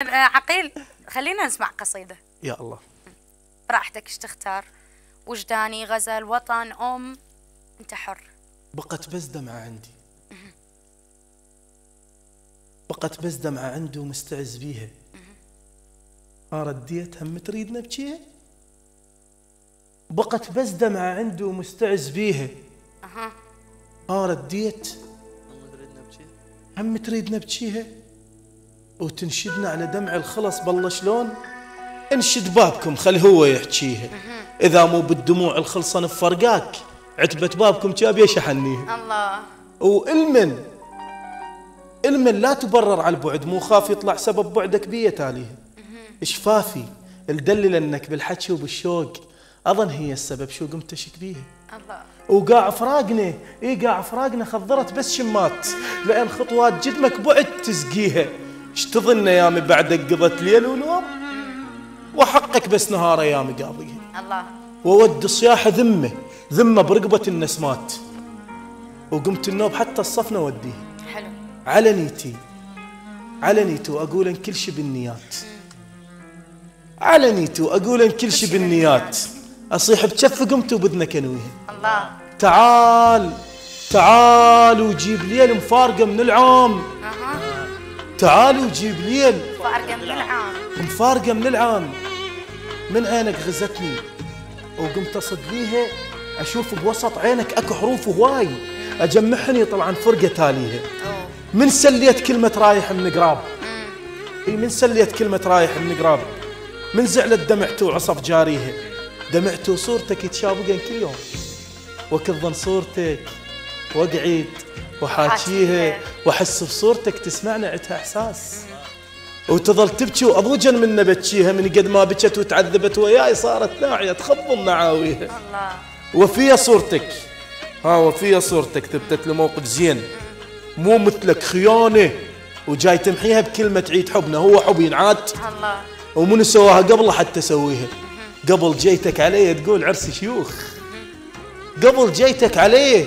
عقيل، خلينا نسمع قصيدة. يا الله. براحتك ايش تختار؟ وجداني، غزل، وطن، انت حر. بقت بس دمعة عندي، بقت بس دمعة عندي ومستعز بيها. رديت هم تريد نبكيها. بقت بس دمعة عندي ومستعز بيها. رديت هم تريد نبكيها. وتنشدنا على دمع الخلص بالله شلون. انشد بابكم خل هو يحكيها. اذا مو بالدموع الخلصة نفرقاك، عتبة بابكم جاب يشحنيها. الله. وإلمن لا تبرر على البعد، مو خاف يطلع سبب بعدك بيه تاليها. اشفافي الدلل انك بالحكي وبالشوق، اظن هي السبب شو قمت اشك بيها. الله. وقاع فراقنا، قاع فراقنا خضرت بس شمات، لان خطوات جدمك بعد تسقيها. ايش تظن ايامي بعدك قضت ليل ونوم، وحقك بس نهار ايامي قاضيها. الله. وود صياح ذمه برقبه النسمات، وقمت النوب حتى الصفنه وديها. حلو. علنيتي واقول ان كل شي بالنيات، علنيتي واقول ان كل شي بالنيات. اصيح بجف قمت وبذنك انويها. الله. تعال وجيب ليل مفارقه من العام. تعال وجيب ليل مفارقه من العام. من عينك غزتني وقمت اصد ليها، اشوف بوسط عينك اكو حروف هواي اجمعهن طبعا فرقه تاليها. من سليت كلمه رايح من قراب، من سليت كلمه رايح من قراب. من زعلت دمعت وعصف جاريها، دمعت وصورتك يتشابقن كل يوم، وكظن صورتك واقعد وحاكيها، واحس بصورتك تسمعنا عتها احساس. وتظل تبكي واضوجا من نبكيها، من قد ما بكت وتعذبت وياي صارت ناعيه تخضم نعاويها. الله. وفيها صورتك، وفيها صورتك ثبتت لموقف زين، مو مثلك خيانه وجاي تمحيها بكلمه عيد حبنا. هو حب ينعاد؟ الله. ومن سواها قبله حتى سويها. قبل جيتك علي تقول عرس شيوخ، قبل جيتك علي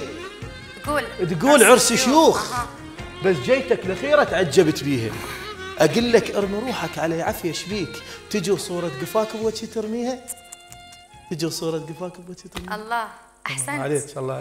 تقول عرس شيوخ، بس جيتك الاخيره تعجبت بيها. اقول لك ارمي روحك علي عافيه شبيك، تجي صوره قفاك بوجهي ترميها، تجي صوره قفاك بوجهي ترميها. الله. احسنت. عليك الله عليك.